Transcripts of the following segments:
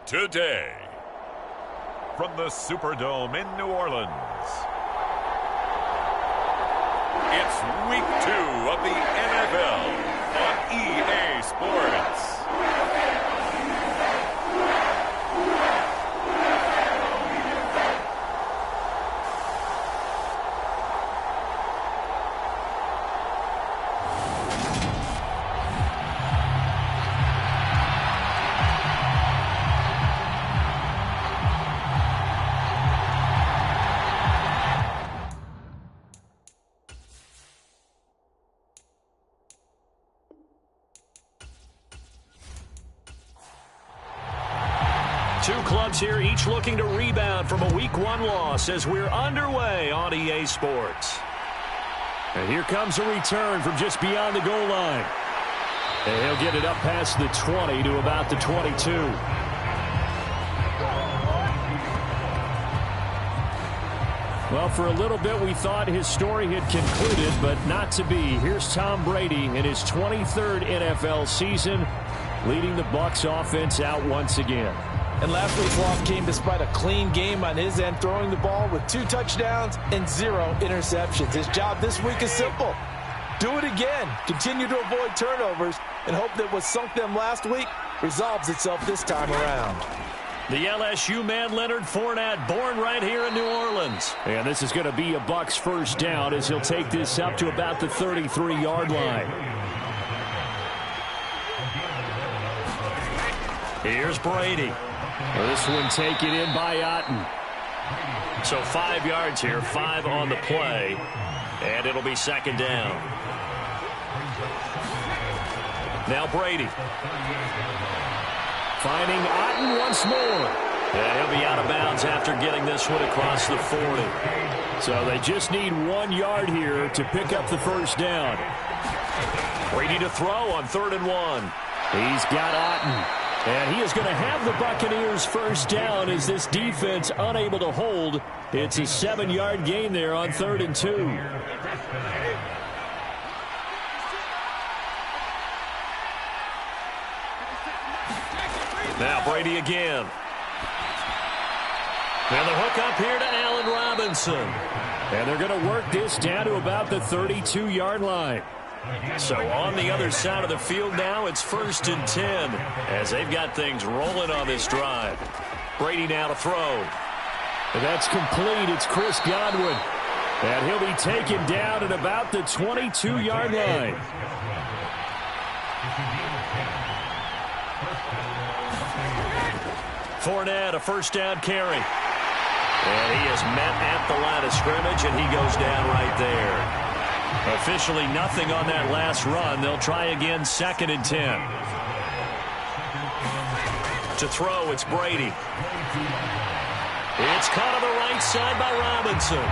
Today, from the Superdome in New Orleans, it's Week 2 of the NFL on EA Sports. Two clubs here, each looking to rebound from a Week 1 loss as we're underway on EA Sports. And here comes a return from just beyond the goal line. And he'll get it up past the 20 to about the 22. Well, for a little bit, we thought his story had concluded, but not to be. Here's Tom Brady in his 23rd NFL season, leading the Bucs offense out once again. And last week's loss came despite a clean game on his end, throwing the ball with 2 touchdowns and 0 interceptions. His job this week is simple. Do it again. Continue to avoid turnovers and hope that what sunk them last week resolves itself this time around. The LSU man, Leonard Fournette, born right here in New Orleans. And this is going to be a Bucs first down as he'll take this up to about the 33-yard line. Here's Brady. This one taken in by Otten. So 5 yards here, 5 on the play, and it'll be second down. Now Brady. Finding Otten once more. And he'll be out of bounds after getting this one across the 40. So they just need 1 yard here to pick up the first down. Brady to throw on 3rd and 1. He's got Otten. And he is going to have the Buccaneers first down as this defense unable to hold. It's a 7-yard gain there on 3rd and 2. Now Brady again. And the hook up here to Allen Robinson. And they're going to work this down to about the 32-yard line. So on the other side of the field now, it's 1st and 10 as they've got things rolling on this drive. Brady now to throw. And that's complete. It's Chris Godwin. And he'll be taken down at about the 22-yard line. Fournette, a first down carry. And he is met at the line of scrimmage, and he goes down right there. Officially nothing on that last run. They'll try again, 2nd and 10. To throw, it's Brady. It's caught on the right side by Robinson.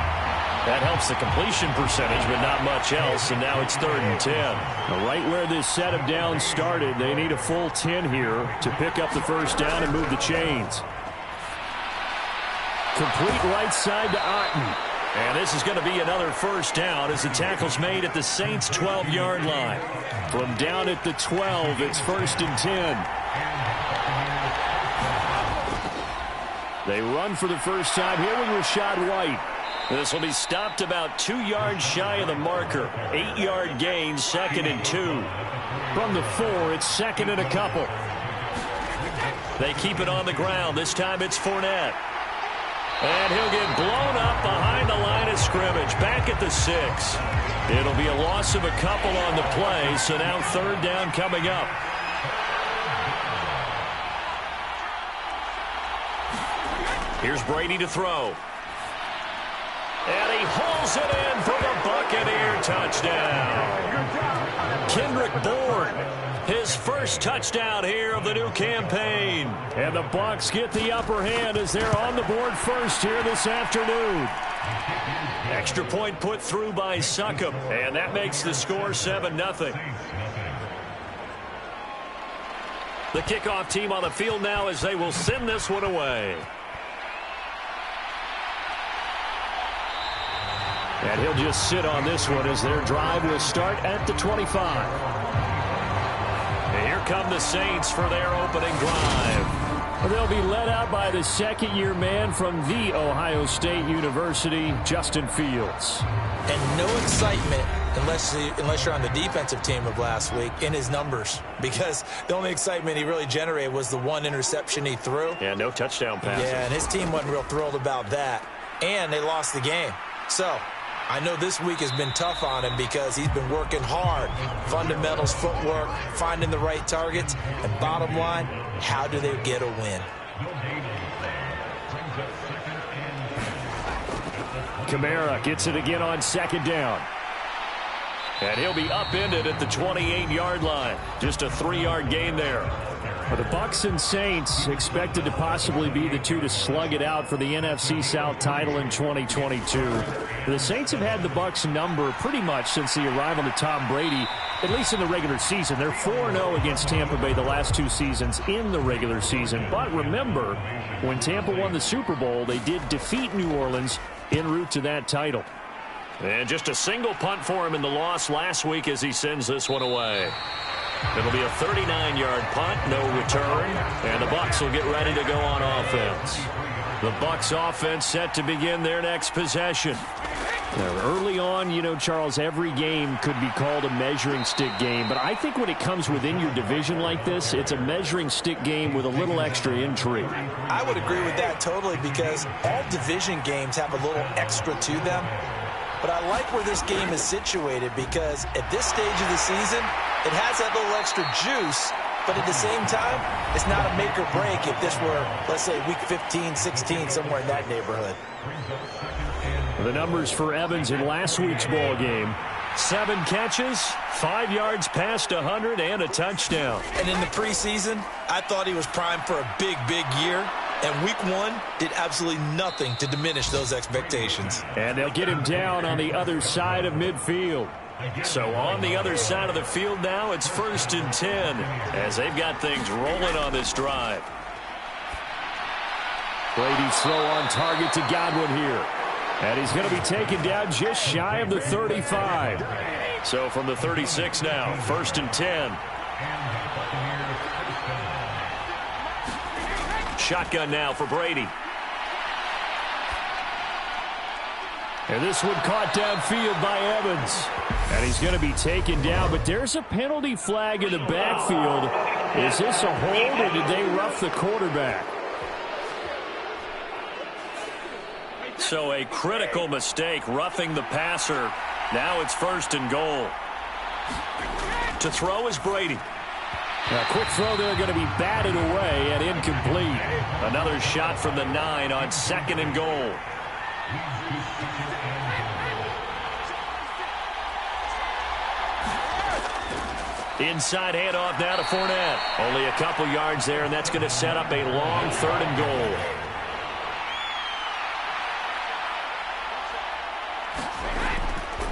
That helps the completion percentage, but not much else, and now it's 3rd and 10. Now, right where this set of downs started, they need a full 10 here to pick up the first down and move the chains. Complete right side to Otten. And this is going to be another first down as the tackle's made at the Saints' 12-yard line. From down at the 12, it's 1st and 10. They run for the first time here with Rachaad White. This will be stopped about 2 yards shy of the marker. 8-yard gain, 2nd and 2. From the 4, it's 2nd and a couple. They keep it on the ground. This time it's Fournette. And he'll get blown up behind the line of scrimmage. Back at the 6. It'll be a loss of a couple on the play, so now 3rd down coming up. Here's Brady to throw. And he hauls it in for the Buccaneer touchdown. Kendrick Bourne, his first touchdown here of the new campaign. And the Bucs get the upper hand as they're on the board first here this afternoon. Extra point put through by Succop, and that makes the score 7-0. The kickoff team on the field now as they will send this one away. And he'll just sit on this one as their drive will start at the 25. And here come the Saints for their opening drive. They'll be led out by the second-year man from The Ohio State University, Justin Fields. And no excitement unless you're on the defensive team of last week in his numbers, because the only excitement he really generated was the one interception he threw. Yeah, no touchdown passes. Yeah, and his team wasn't real thrilled about that. And they lost the game. So I know this week has been tough on him because he's been working hard. Fundamentals, footwork, finding the right targets. And bottom line, how do they get a win? Kamara gets it again on 2nd down. And he'll be upended at the 28-yard line. Just a 3-yard gain there. The Bucs and Saints expected to possibly be the two to slug it out for the NFC South title in 2022. The Saints have had the Bucs number pretty much since the arrival of Tom Brady, at least in the regular season. They're 4-0 against Tampa Bay the last 2 seasons in the regular season. But remember, when Tampa won the Super Bowl, they did defeat New Orleans en route to that title. And just a single punt for him in the loss last week as he sends this one away. It'll be a 39-yard punt, no return, and the Bucs will get ready to go on offense. The Bucs offense set to begin their next possession. Early on, you know, Charles, every game could be called a measuring stick game. But I think when it comes within your division like this, it's a measuring stick game with a little extra intrigue. I would agree with that totally because all division games have a little extra to them. But I like where this game is situated because at this stage of the season, it has that little extra juice. But at the same time, it's not a make or break if this were, let's say, week 15, 16, somewhere in that neighborhood. The numbers for Evans in last week's ball game: 7 catches, 5 yards past 100, and a touchdown. And in the preseason, I thought he was primed for a big, big year. And week 1 did absolutely nothing to diminish those expectations. And they'll get him down on the other side of midfield. So on the other side of the field now, it's 1st and 10 as they've got things rolling on this drive. Brady's throw on target to Godwin here. And he's going to be taken down just shy of the 35. So from the 36 now, 1st and 10. Shotgun now for Brady. And this one caught downfield by Evans. And he's going to be taken down, but there's a penalty flag in the backfield. Is this a hold, or did they rough the quarterback? So a critical mistake, roughing the passer. Now it's 1st and goal. To throw is Brady. A quick throw there, going to be batted away and incomplete. Another shot from the 9 on 2nd and goal. Inside handoff now to Fournette. Only a couple yards there, and that's going to set up a long 3rd and goal.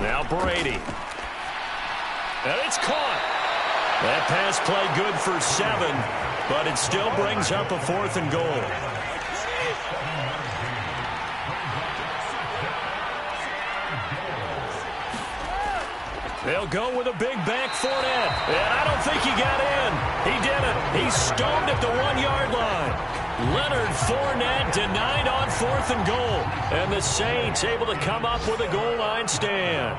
Now Brady. And it's caught. That pass play good for 7, but it still brings up a 4th and goal. They'll go with a big back Fournette. And I don't think he got in. He didn't. He's stoned at the 1-yard line. Leonard Fournette denied on 4th and goal. And the Saints able to come up with a goal line stand.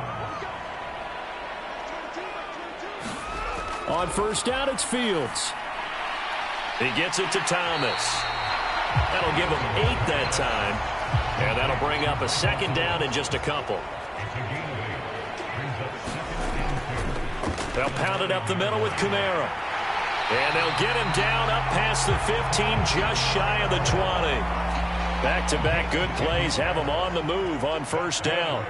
On 1st down, it's Fields. He gets it to Thomas. That'll give him 8 that time. And that'll bring up a 2nd down in just a couple. They'll pound it up the middle with Kamara. And they'll get him down up past the 15, just shy of the 20. Back-to-back good plays have him on the move on 1st down.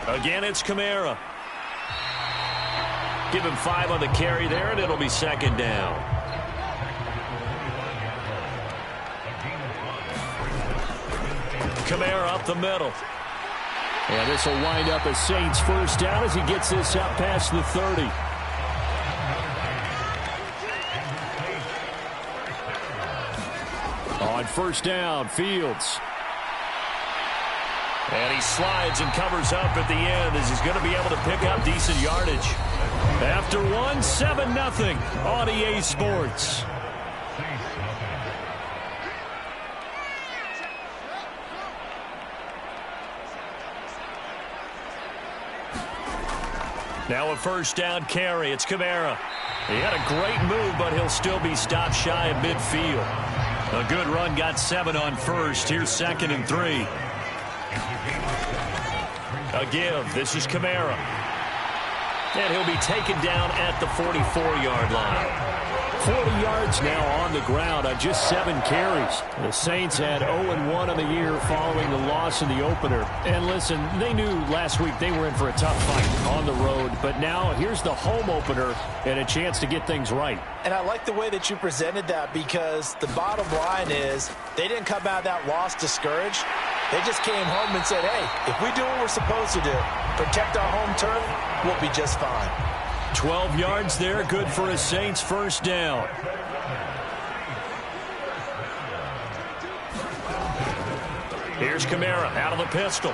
Again, it's Kamara. Give him 5 on the carry there, and it'll be 2nd down. Kamara up the middle. And this will wind up a Saints 1st down as he gets this up past the 30. On 1st down, Fields. And he slides and covers up at the end as he's going to be able to pick up decent yardage. After 1, 7-0 on EA Sports. Now a 1st down carry. It's Kamara. He had a great move, but he'll still be stopped shy of midfield. A good run got 7 on 1st. Here's 2nd and 3. A give. This is Kamara. And he'll be taken down at the 44-yard line. 40 yards now on the ground on just 7 carries. The Saints had 0-1 on the year following the loss in the opener. And listen, they knew last week they were in for a tough fight on the road. But now here's the home opener and a chance to get things right. And I like the way that you presented that because the bottom line is they didn't come out of that loss discouraged. They just came home and said, hey, if we do what we're supposed to do, protect our home turf, we'll be just fine. 12 yards there, good for a Saints 1st down. Here's Kamara out of the pistol.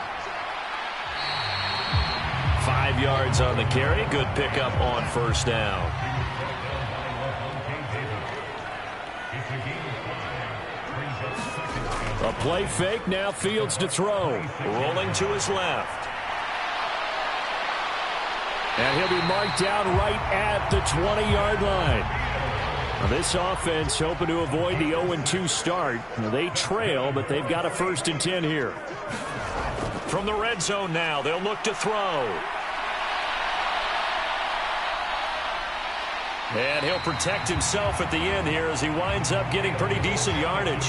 5 yards on the carry, good pickup on 1st down. A play fake, now Fields to throw. Rolling to his left. And he'll be marked down right at the 20-yard line. Now this offense hoping to avoid the 0-2 start. Now they trail, but they've got a 1st and 10 here. From the red zone now, they'll look to throw. And he'll protect himself at the end here as he winds up getting pretty decent yardage.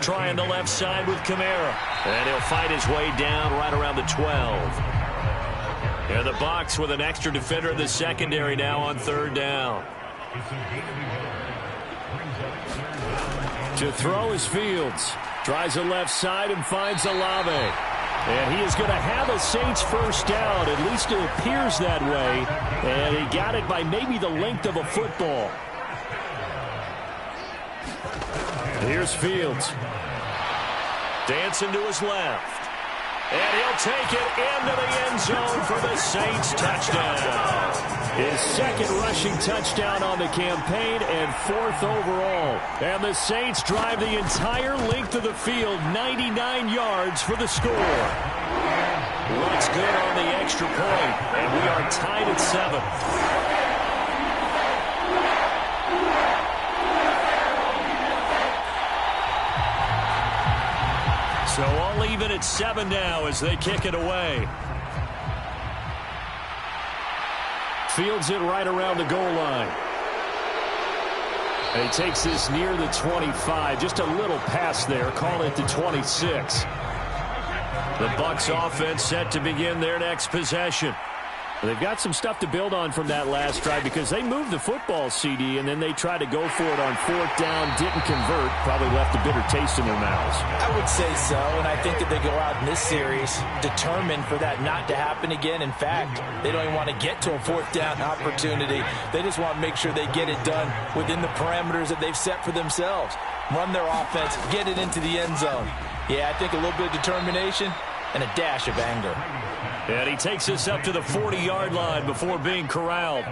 Trying the left side with Kamara. And he'll fight his way down right around the 12. And the Bucs with an extra defender in the secondary now on 3rd down. To throw is Fields. Tries the left side and finds Olave. And he is going to have a Saints 1st down. At least it appears that way. And he got it by maybe the length of a football. Here's Fields. Dancing to his left. And he'll take it into the end zone for the Saints touchdown. His 2nd rushing touchdown on the campaign and 4th overall. And the Saints drive the entire length of the field, 99 yards for the score. Looks good on the extra point, and we are tied at 7. So all even at 7 now as they kick it away. Fields it right around the goal line. And he takes this near the 25. Just a little pass there. Call it the 26. The Bucs offense set to begin their next possession. They've got some stuff to build on from that last drive because they moved the football, CD, and then they tried to go for it on 4th down, didn't convert, probably left a bitter taste in their mouths. I would say so, and I think that they go out in this series determined for that not to happen again. In fact, they don't even want to get to a 4th down opportunity. They just want to make sure they get it done within the parameters that they've set for themselves. Run their offense, get it into the end zone. Yeah, I think a little bit of determination and a dash of anger. And he takes us up to the 40-yard line before being corralled.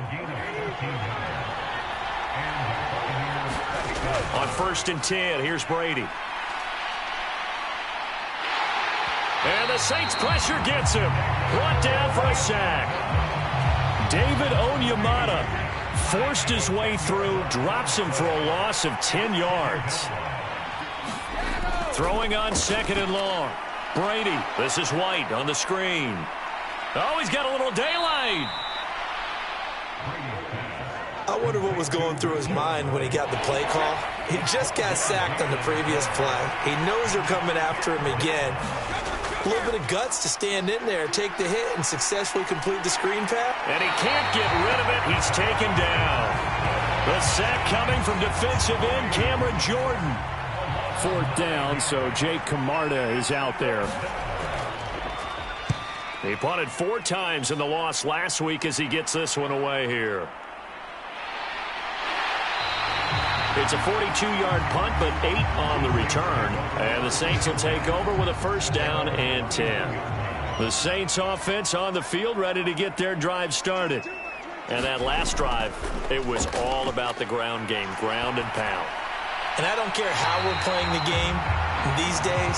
On 1st and 10, here's Brady. And the Saints pressure gets him. Brought down for a sack. David Onyemata forced his way through, drops him for a loss of 10 yards. Throwing on 2nd and long. Brady, this is White on the screen. Oh, he's got a little daylight. I wonder what was going through his mind when he got the play call. He just got sacked on the previous play. He knows they're coming after him again. A little bit of guts to stand in there, take the hit, and successfully complete the screen pass. And he can't get rid of it. He's taken down. The sack coming from defensive end Cameron Jordan. 4th down, so Jake Camarda is out there. He punted 4 times in the loss last week as he gets this one away here. It's a 42-yard punt, but 8 on the return. And the Saints will take over with a 1st down and 10. The Saints offense on the field ready to get their drive started. And that last drive, it was all about the ground game, ground and pound. And I don't care how we're playing the game these days,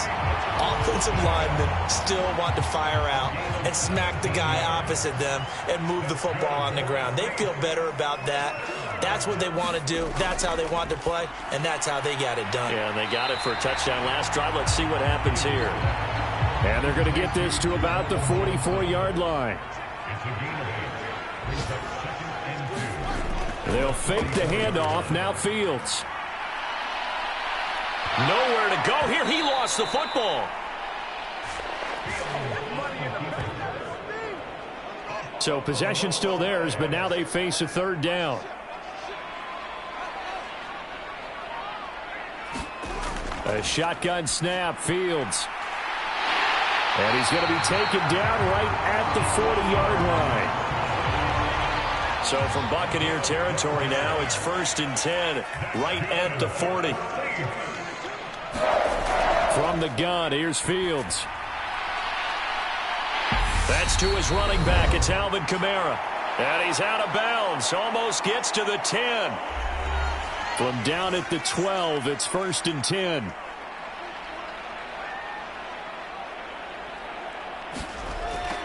offensive linemen still want to fire out and smack the guy opposite them and move the football on the ground. They feel better about that. That's what they want to do. That's how they want to play, and that's how they got it done. Yeah, and they got it for a touchdown last drive. Let's see what happens here. And they're going to get this to about the 44-yard line. They'll fake the handoff. Now Fields. Nowhere to go here. He lost the football. So possession still theirs, but now they face a 3rd down. A shotgun snap, Fields. And he's going to be taken down right at the 40-yard line. So from Buccaneer territory now, it's 1st and 10, right at the 40. From the gun, here's Fields. That's to his running back. It's Alvin Kamara. And he's out of bounds. Almost gets to the 10. From down at the 12, it's 1st and 10.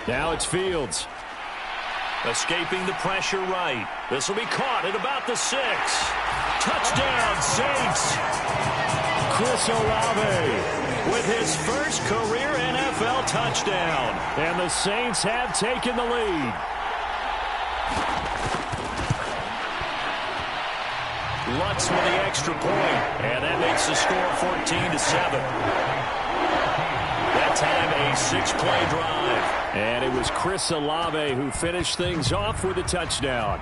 Now it's Fields. Escaping the pressure right. This will be caught at about the 6. Touchdown, Saints. Chris Olave with his first career NFL touchdown. And the Saints have taken the lead. Lutz with the extra point. And that makes the score 14-7. That time a 6-play drive. And it was Chris Olave who finished things off with a touchdown.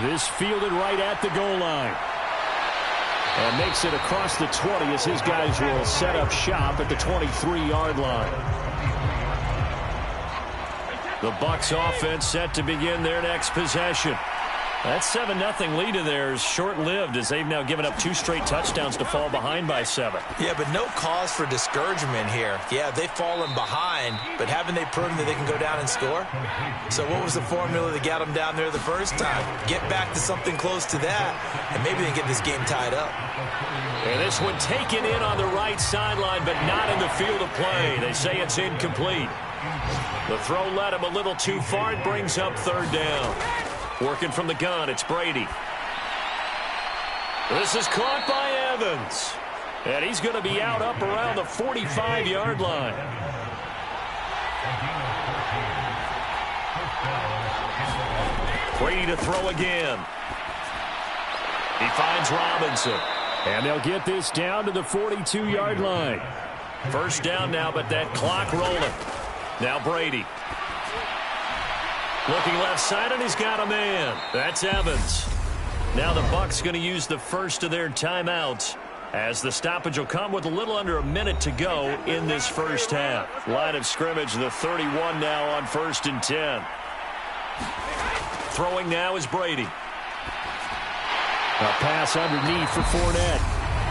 This fielded right at the goal line. And makes it across the 20 as his guys will set up shop at the 23-yard line. The Bucs offense set to begin their next possession. That 7-0 lead of theirs short-lived as they've now given up 2 straight touchdowns to fall behind by 7. Yeah, but no cause for discouragement here. Yeah, they've fallen behind, but haven't they proven that they can go down and score? So what was the formula that got them down there the first time? Get back to something close to that, and maybe they can get this game tied up. And this one taken in on the right sideline, but not in the field of play. They say it's incomplete. The throw led him a little too far. It brings up 3rd down. Working from the gun, it's Brady. This is caught by Evans. And he's going to be out up around the 45-yard line. Brady to throw again. He finds Robinson. And they'll get this down to the 42-yard line. First down now, but that clock rolling. Now Brady. Looking left side, and he's got a man. That's Evans. Now the Bucs going to use the first of their timeouts as the stoppage will come with a little under a minute to go in this first half. Line of scrimmage, the 31 now on 1st and 10. Throwing now is Brady. A pass underneath for Fournette.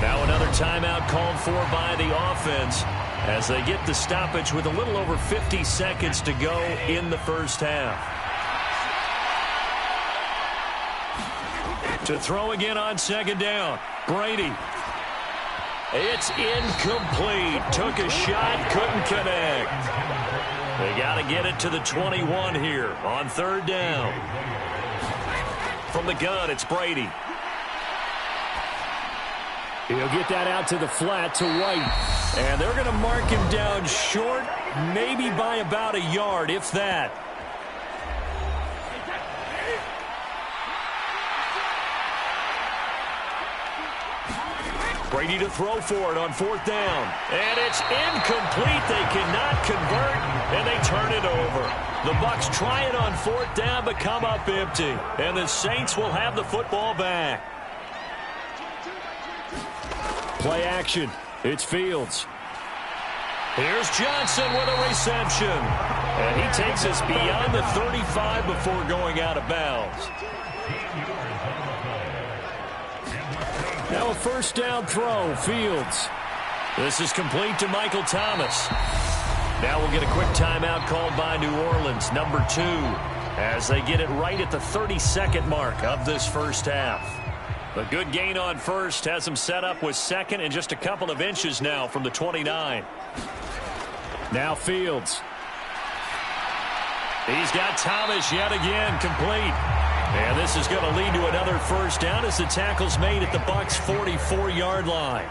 Now another timeout called for by the offense as they get the stoppage with a little over 50 seconds to go in the first half. To throw again on 2nd down. Brady. It's incomplete. Took a shot, couldn't connect. They got to get it to the 21 here on 3rd down. From the gun, it's Brady. He'll get that out to the flat to White. And they're going to mark him down short, maybe by about a yard, if that. Brady to throw for it on 4th down. And it's incomplete. They cannot convert, and they turn it over. The Bucs try it on 4th down, but come up empty. And the Saints will have the football back. Play action. It's Fields. Here's Johnson with a reception. And he takes us beyond the 35 before going out of bounds. Now a 1st down throw, Fields. This is complete to Michael Thomas. Now we'll get a quick timeout called by New Orleans, number 2, as they get it right at the 32nd mark of this first half. A good gain on 1st has them set up with 2nd and just a couple of inches now from the 29. Now Fields. He's got Thomas yet again, complete. And this is going to lead to another 1st down as the tackle's made at the Bucs' 44-yard line.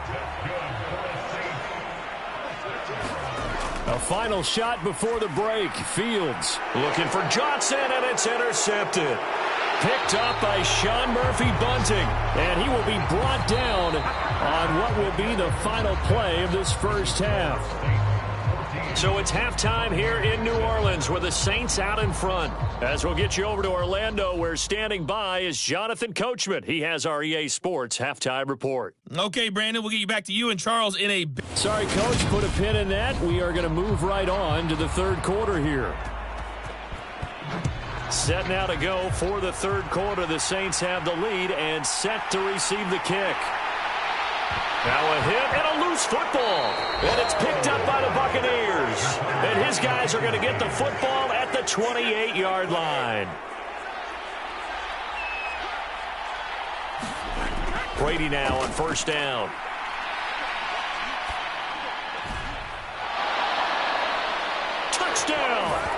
A final shot before the break. Fields looking for Johnson, and it's intercepted. Picked up by Sean Murphy-Bunting, and he will be brought down on what will be the final play of this first half. So it's halftime here in New Orleans with the Saints out in front. As we'll get you over to Orlando, where standing by is Jonathan Coachman. He has our EA Sports halftime report. Okay, Brandon, we'll get you back to you and Charles in a... Sorry, Coach, put a pin in that. We are going to move right on to the 3rd quarter here. Set now to go for the 3rd quarter. The Saints have the lead and set to receive the kick. Now a hit and a loose football. And it's picked up by the Buccaneers. And his guys are going to get the football at at the 28-yard line. Brady now on first down. Touchdown!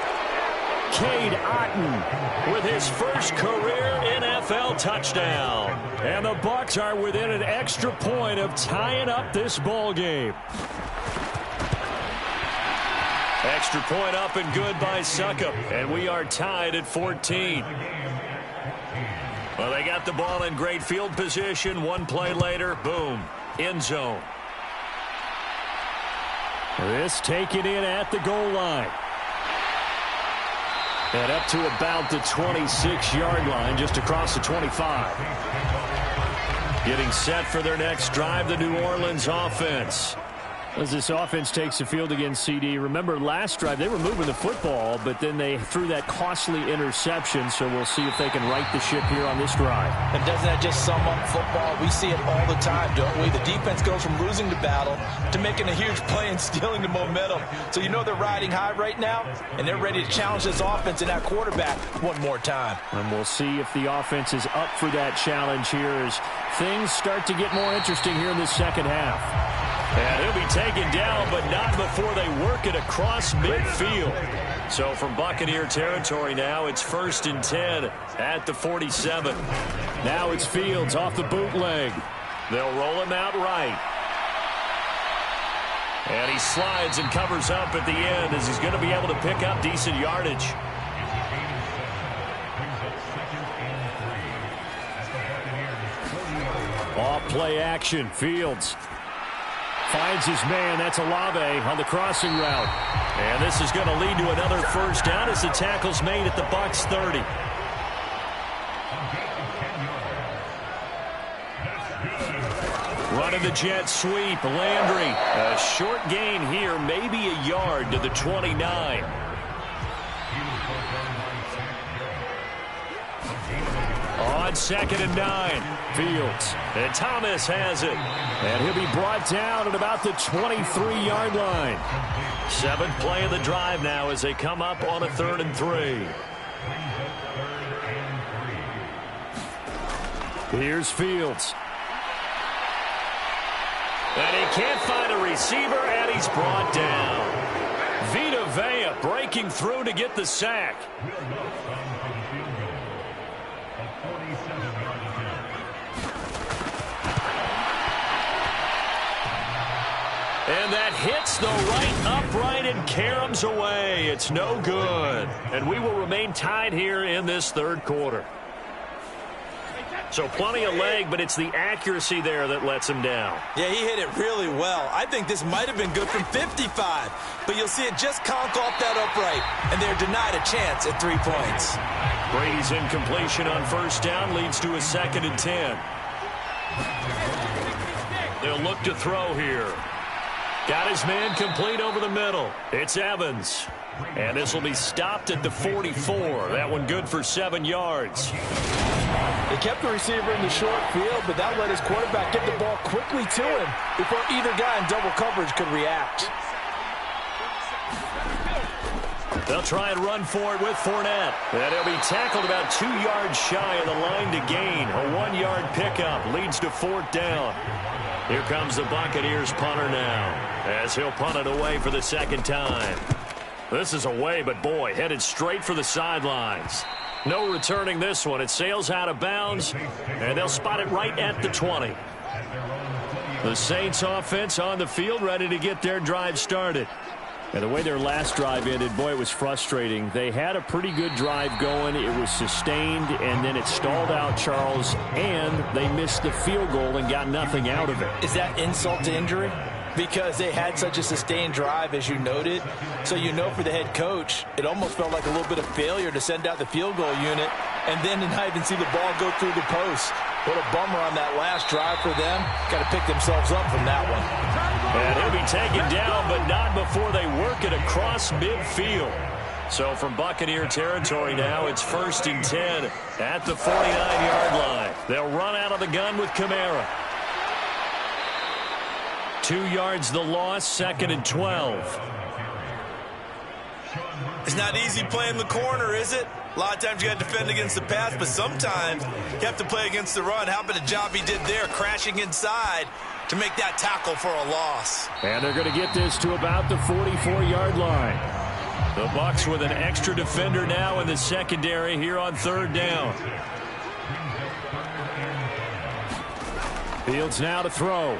Cade Otton with his first career NFL touchdown. And the Bucs are within an extra point of tying up this ball game. Extra point up and good by Succop. And we are tied at 14. Well, they got the ball in great field position. One play later, boom, end zone. This taken in at the goal line. And up to about the 26-yard line, just across the 25. Getting set for their next drive, the New Orleans offense. As this offense takes the field against CD, remember last drive they were moving the football, but then they threw that costly interception, so we'll see if they can right the ship here on this drive. And doesn't that just sum up football? We see it all the time, don't we? The defense goes from losing the battle to making a huge play and stealing the momentum. So you know they're riding high right now, and they're ready to challenge this offense and that quarterback one more time. And we'll see if the offense is up for that challenge here as things start to get more interesting here in the second half. And he'll be taken down, but not before they work it across midfield. So from Buccaneer territory now, it's 1st and 10 at the 47. Now it's Fields off the bootleg. They'll roll him out right. And he slides and covers up at the end as he's going to be able to pick up decent yardage. Off play action, Fields. Finds his man, that's Olave on the crossing route. And this is going to lead to another first down as the tackle's made at the Bucs 30. Running the jet sweep, Landry. A short gain here, maybe a yard to the 29. On 2nd and 9, Fields. And Thomas has it. And he'll be brought down at about the 23-yard line. 7th play of the drive now as they come up on a 3rd and 3. Here's Fields. And he can't find a receiver, and he's brought down. Vita Vea breaking through to get the sack. And that hits the right upright and caroms away. It's no good. And we will remain tied here in this 3rd quarter. So plenty of leg, but it's the accuracy there that lets him down. Yeah, he hit it really well. I think this might have been good from 55. But you'll see it just conk off that upright. And they're denied a chance at 3 points. Brady's incompletion on first down leads to a 2nd and 10. They'll look to throw here. Got his man complete over the middle. It's Evans. And this will be stopped at the 44. That one good for 7 yards. They kept the receiver in the short field, but that let his quarterback get the ball quickly to him before either guy in double coverage could react. They'll try and run for it with Fournette. And he'll be tackled about 2 yards shy of the line to gain. A 1-yard pickup leads to 4th down. Here comes the Buccaneers punter now, as he'll punt it away for the 2nd time. This is away, but boy, headed straight for the sidelines. No returning this one. It sails out of bounds, and they'll spot it right at the 20. The Saints offense on the field, ready to get their drive started. And the way their last drive ended, boy, it was frustrating. They had a pretty good drive going. It was sustained, and then it stalled out, Charles, and they missed the field goal and got nothing out of it. Is that insult to injury? Because they had such a sustained drive, as you noted. So you know for the head coach, it almost felt like a little bit of failure to send out the field goal unit and then to not even see the ball go through the post. What a bummer on that last drive for them. Got to pick themselves up from that one. And he'll be taken down, but not before they work it across midfield. So from Buccaneer territory now, it's 1st and 10 at the 49-yard line. They'll run out of the gun with Kamara. 2 yards the loss, 2nd and 12. It's not easy playing the corner, is it? A lot of times you got to defend against the pass, but sometimes you have to play against the run. How about the job he did there, crashing inside to make that tackle for a loss? And they're going to get this to about the 44-yard line. The Bucs with an extra defender now in the secondary here on third down. Fields now to throw.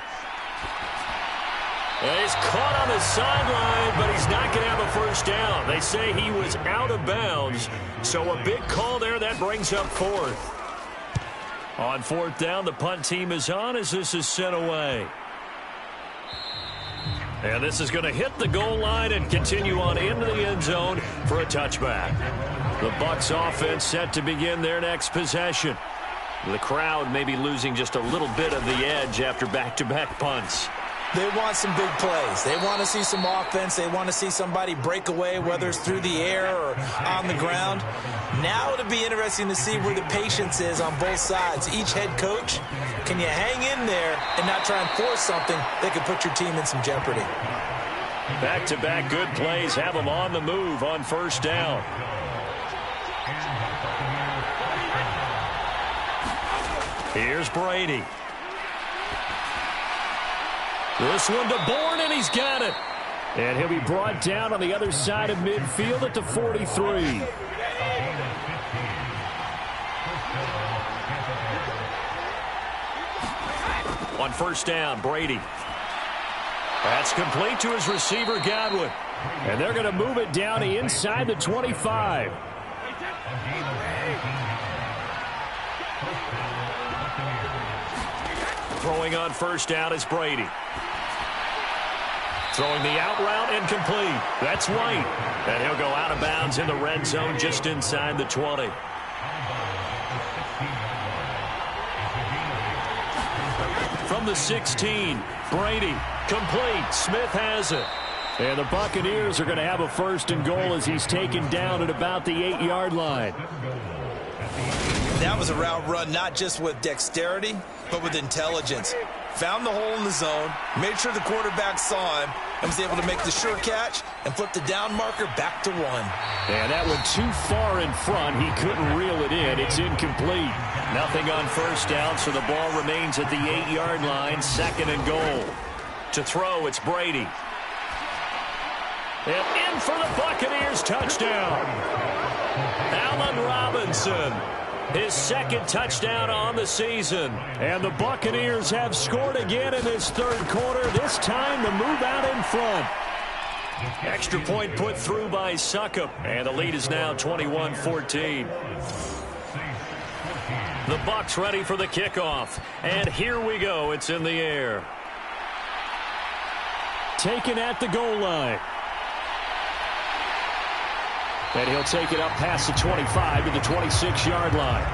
He's caught on the sideline, but he's not going to have a first down. They say he was out of bounds, so a big call there. That brings up fourth. On fourth down, the punt team is on as this is sent away. And this is going to hit the goal line and continue on into the end zone for a touchback. The Bucs offense set to begin their next possession. The crowd may be losing just a little bit of the edge after back-to-back punts. They want some big plays. They want to see some offense. They want to see somebody break away, whether it's through the air or on the ground. Now it'll be interesting to see where the patience is on both sides. Each head coach, can you hang in there and not try and force something that could put your team in some jeopardy? Back-to-back good plays have them on the move on first down. Here's Brady. This one to Bourne, and he's got it. And he'll be brought down on the other side of midfield at the 43. On first down, Brady. That's complete to his receiver, Godwin. And they're going to move it down inside the 25. Throwing on first down is Brady. Throwing the out route incomplete. That's White. And he'll go out of bounds in the red zone just inside the 20. From the 16, Brady. Complete. Smith has it. And the Buccaneers are going to have a first and goal as he's taken down at about the 8-yard line. That was a route run not just with dexterity, but with intelligence. Found the hole in the zone, made sure the quarterback saw him, and was able to make the sure catch and flip the down marker back to 1. And that one too far in front. He couldn't reel it in. It's incomplete. Nothing on first down, so the ball remains at the 8-yard line, second and goal. To throw, it's Brady. And in for the Buccaneers, touchdown. Allen Robinson. His second touchdown on the season. And the Buccaneers have scored again in this third quarter. This time the move out in front. Extra point put through by Succop. And the lead is now 21-14. The Bucs ready for the kickoff. And here we go. It's in the air. Taken at the goal line. And he'll take it up past the 25 to the 26-yard line.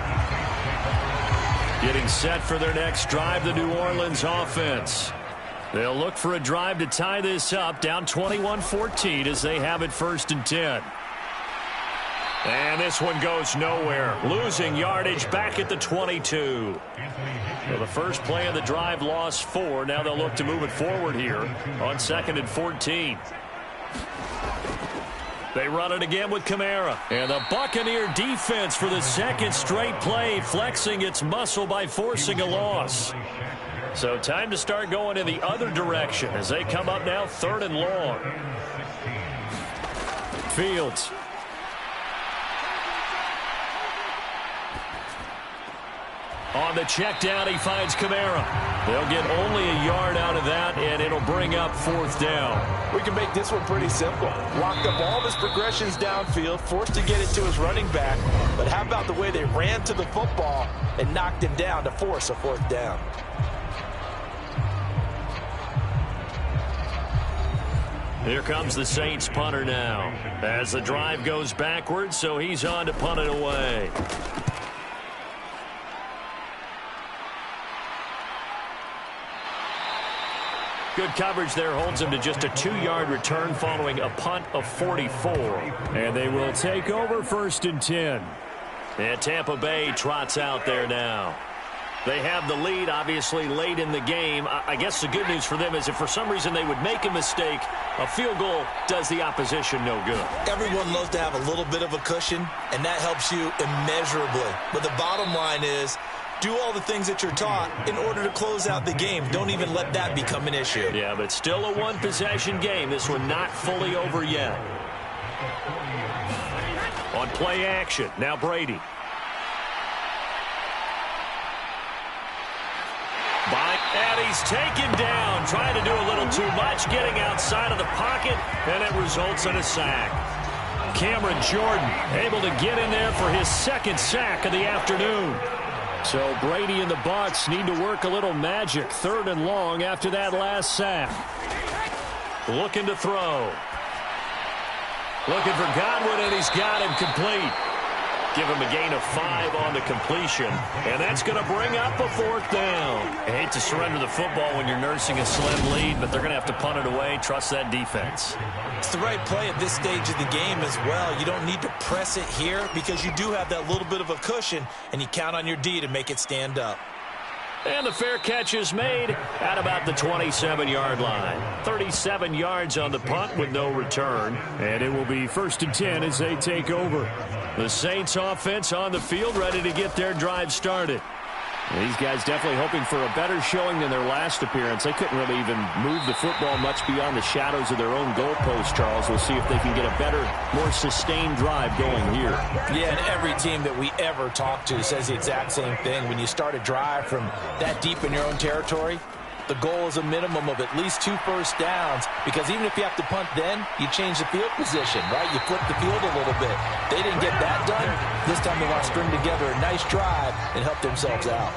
Getting set for their next drive, the New Orleans offense. They'll look for a drive to tie this up, down 21-14 as they have it first and 10. And this one goes nowhere. Losing yardage back at the 22. Well, the first play of the drive lost 4. Now they'll look to move it forward here on second and 14. They run it again with Kamara. And the Buccaneer defense for the second straight play, flexing its muscle by forcing a loss. So time to start going in the other direction as they come up now third and long. Fields. On the check down, he finds Kamara. They'll get only a yard out of that, and it'll bring up fourth down. We can make this one pretty simple. Locked up all of his progressions downfield, forced to get it to his running back. But how about the way they ran to the football and knocked him down to force a fourth down? Here comes the Saints punter now. As the drive goes backwards, so he's on to punt it away. Good coverage there holds him to just a 2-yard return following a punt of 44. And they will take over first and 10. And Tampa Bay trots out there now. They have the lead, obviously, late in the game. I guess the good news for them is if for some reason they would make a mistake, a field goal does the opposition no good. Everyone loves to have a little bit of a cushion, and that helps you immeasurably. But the bottom line is, do all the things that you're taught in order to close out the game. Don't even let that become an issue. Yeah, but still a one-possession game. This one not fully over yet. On play action, now Brady. And he's taken down, trying to do a little too much, getting outside of the pocket, and it results in a sack. Cameron Jordan able to get in there for his second sack of the afternoon. So Brady and the Bucs need to work a little magic. 3rd and long after that last sack. Looking to throw. Looking for Godwin, and he's got him complete. Give him a gain of 5 on the completion, and that's going to bring up a 4th down. I hate to surrender the football when you're nursing a slim lead, but they're going to have to punt it away. Trust that defense. It's the right play at this stage of the game as well. You don't need to press it here because you do have that little bit of a cushion, and you count on your D to make it stand up. And the fair catch is made at about the 27-yard line. 37 yards on the punt with no return. And it will be 1st and 10 as they take over. The Saints offense on the field ready to get their drive started. These guys definitely hoping for a better showing than their last appearance. They couldn't really even move the football much beyond the shadows of their own goalpost, Charles. We'll see if they can get a better, more sustained drive going here. Yeah, and every team that we ever talk to says the exact same thing. When you start a drive from that deep in your own territory, the goal is a minimum of at least 2 first downs, because even if you have to punt then, you change the field position, right? You flip the field a little bit. They didn't get that done. This time they want to string together a nice drive and help themselves out.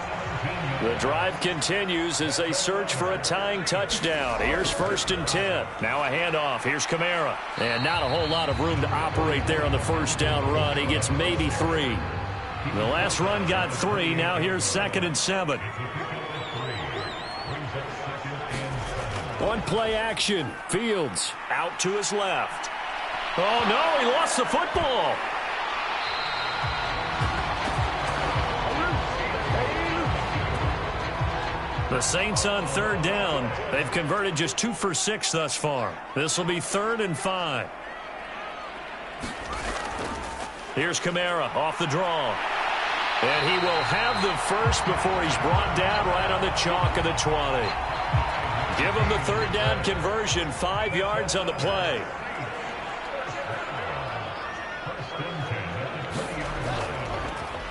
The drive continues as they search for a tying touchdown. Here's 1st and 10. Now a handoff. Here's Kamara. And not a whole lot of room to operate there on the 1st down run. He gets maybe 3. The last run got 3. Now here's 2nd and 7. On play action, Fields out to his left. Oh, no, he lost the football. The Saints on 3rd down. They've converted just 2 for 6 thus far. This will be 3rd and 5. Here's Kamara off the draw. And he will have the first before he's brought down right on the chalk of the 20. Give him the 3rd down conversion, 5 yards on the play.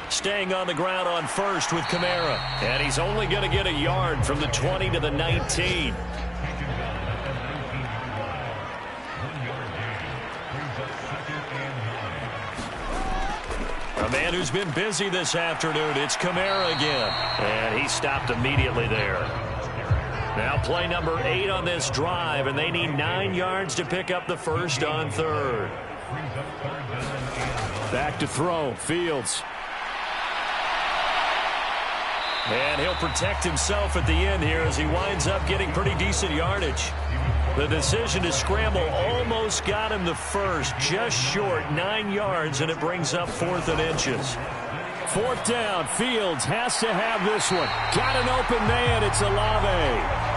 Staying on the ground on 1st with Kamara. And he's only going to get a yard from the 20 to the 19. A man who's been busy this afternoon, it's Kamara again. And he stopped immediately there. Now play number 8 on this drive, and they need 9 yards to pick up the first on 3rd. Back to throw, Fields. And he'll protect himself at the end here as he winds up getting pretty decent yardage. The decision to scramble almost got him the first, just short, 9 yards, and it brings up 4th and inches. 4th down, Fields has to have this one. Got an open man, it's Olave.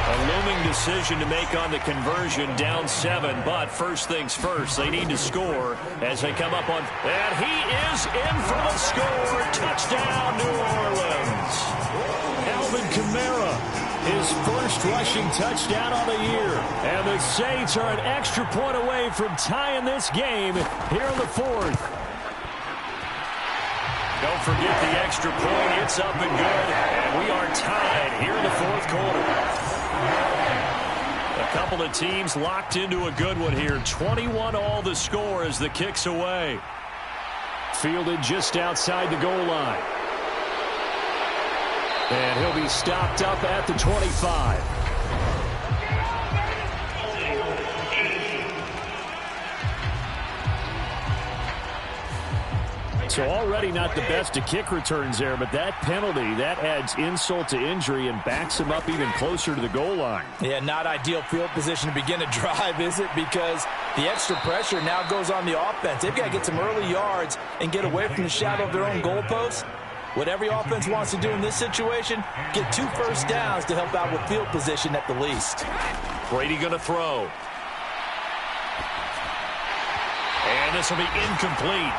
A looming decision to make on the conversion, down 7, but first things first, they need to score as they come up on, and he is in for the score. Touchdown, New Orleans. Alvin Kamara, his first rushing touchdown on the year, and the Saints are an extra point away from tying this game here in the 4th. Don't forget the extra point. It's up and good, and we are tied here in the 4th quarter. A couple of teams locked into a good one here. 21-all the score as the kick's away. Fielded just outside the goal line. And he'll be stopped up at the 25. So already not the best of kick returns there, but that penalty, that adds insult to injury and backs him up even closer to the goal line. Yeah, not ideal field position to begin a drive, is it? Because the extra pressure now goes on the offense. They've got to get some early yards and get away from the shadow of their own goalposts. What every offense wants to do in this situation, get 2 first downs to help out with field position at the least. Brady going to throw. And this will be incomplete.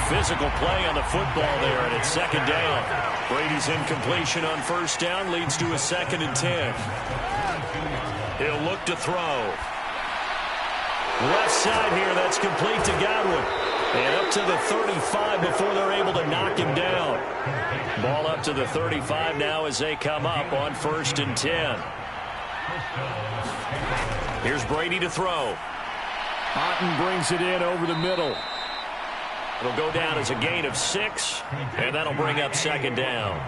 Physical play on the football there, and it's second down. Brady's incompletion on first down leads to a 2nd and 10. He'll look to throw. Left side here, that's complete to Godwin. And up to the 35 before they're able to knock him down. Ball up to the 35 now as they come up on 1st and 10. Here's Brady to throw. Otten brings it in over the middle. It'll go down as a gain of 6, and that'll bring up 2nd down.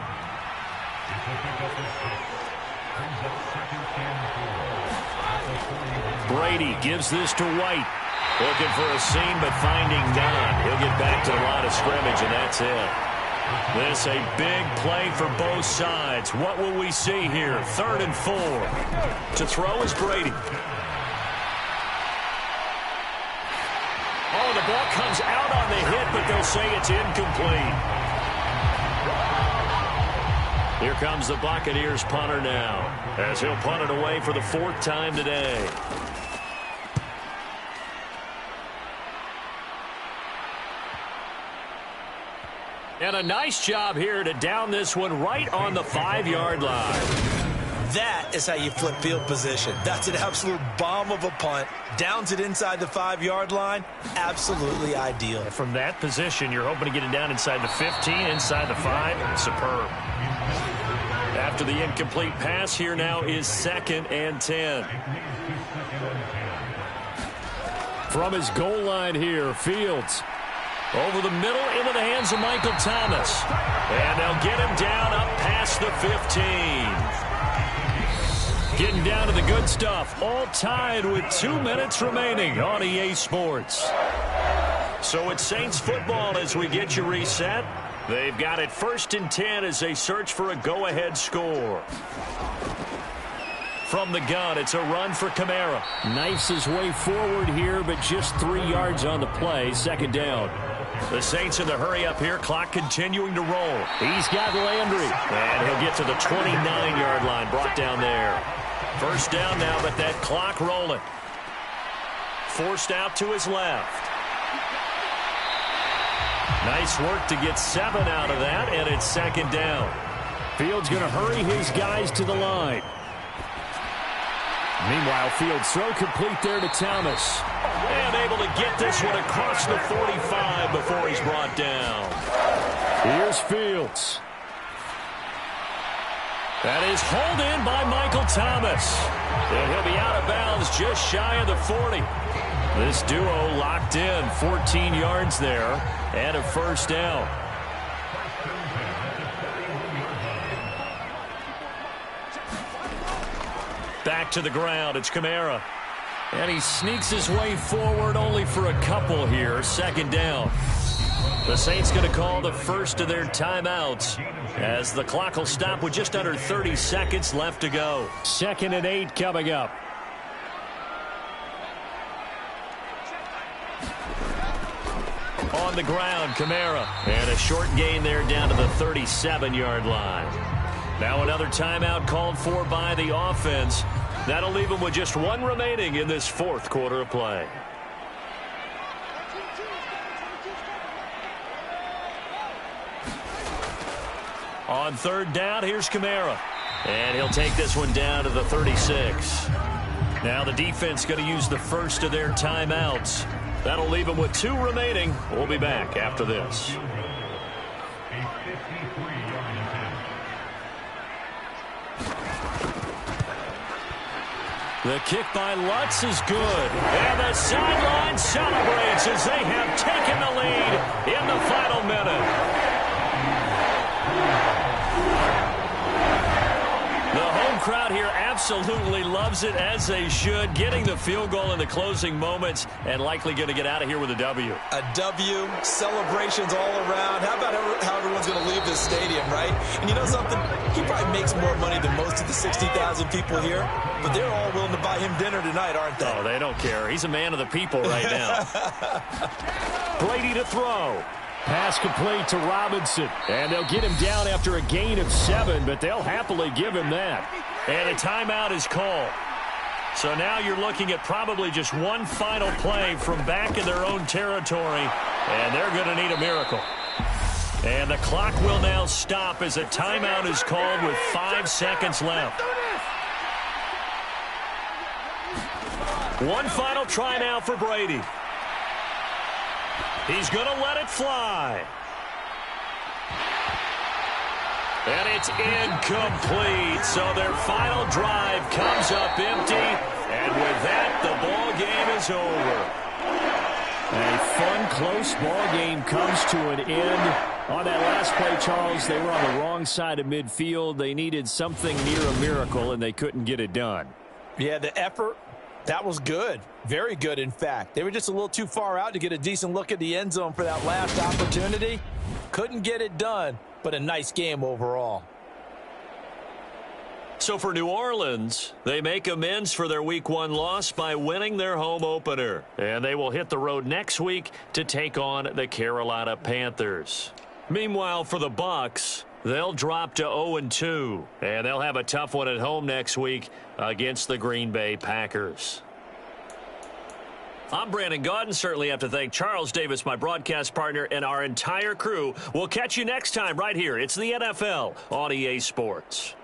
Brady gives this to White. Looking for a seam, but finding none. He'll get back to the line of scrimmage, and that's it. This a big play for both sides. What will we see here? 3rd and 4. To throw is Brady. Oh, the ball comes out on the hit, but they'll say it's incomplete. Here comes the Buccaneers punter now, as he'll punt it away for the 4th time today. And a nice job here to down this one right on the 5-yard line. That is how you flip field position. That's an absolute bomb of a punt. Downs it inside the 5-yard line. Absolutely ideal. From that position, you're hoping to get it down inside the 15, inside the 5. Superb. After the incomplete pass, here now is 2nd and 10. From his goal line here, Fields. Over the middle, into the hands of Michael Thomas. And they'll get him down up past the 15. Getting down to the good stuff. All tied with 2 minutes remaining on EA Sports. So it's Saints football as we get you reset. They've got it 1st and 10 as they search for a go-ahead score. From the gun, it's a run for Kamara. Knifes his way forward here, but just 3 yards on the play. 2nd down. The Saints in the hurry up here. Clock continuing to roll. He's got Landry. And he'll get to the 29-yard line. Brought down there. 1st down now, but that clock rolling. Forced out to his left. Nice work to get 7 out of that, and it's 2nd down. Fields going to hurry his guys to the line. Meanwhile, Fields throw complete there to Thomas. And able to get this one across the 45 before he's brought down. Here's Fields. That is hauled in by Michael Thomas. And he'll be out of bounds just shy of the 40. This duo locked in, 14 yards there, and a 1st down. Back to the ground, it's Kamara. And he sneaks his way forward only for a couple here, 2nd down. The Saints going to call the first of their timeouts as the clock will stop with just under 30 seconds left to go. 2nd and 8 coming up. On the ground, Kamara. And a short gain there down to the 37-yard line. Now another timeout called for by the offense. That'll leave them with just 1 remaining in this 4th quarter of play. On 3rd down, here's Kamara. And he'll take this one down to the 36. Now the defense going to use the first of their timeouts. That'll leave them with 2 remaining. We'll be back after this. The kick by Lutz is good. And the sideline celebrates as they have taken the lead in the final minute. The home crowd here absolutely loves it, as they should, getting the field goal in the closing moments and likely going to get out of here with a W. A W, celebrations all around. How about how everyone's going to leave this stadium, right? And you know something? He probably makes more money than most of the 60,000 people here, but they're all willing to buy him dinner tonight, aren't they? Oh, they don't care. He's a man of the people right now. Brady to throw. Pass complete to Robinson. And they'll get him down after a gain of 7, but they'll happily give him that. And a timeout is called. So now you're looking at probably just one final play from back in their own territory, and they're going to need a miracle. And the clock will now stop as a timeout is called with 5 seconds left. One final try now for Brady. He's going to let it fly. And it's incomplete. So their final drive comes up empty. And with that, the ball game is over. A fun, close ball game comes to an end. On that last play, Charles, they were on the wrong side of midfield. They needed something near a miracle, and they couldn't get it done. Yeah, the effort, that was good. Very good, in fact. They were just a little too far out to get a decent look at the end zone for that last opportunity. Couldn't get it done, but a nice game overall. So for New Orleans, they make amends for their Week 1 loss by winning their home opener. And they will hit the road next week to take on the Carolina Panthers. Meanwhile, for the Bucs, they'll drop to 0-2. And they'll have a tough one at home next week against the Green Bay Packers. I'm Brandon Gaudin. Certainly have to thank Charles Davis, my broadcast partner, and our entire crew. We'll catch you next time right here. It's the NFL on EA Sports.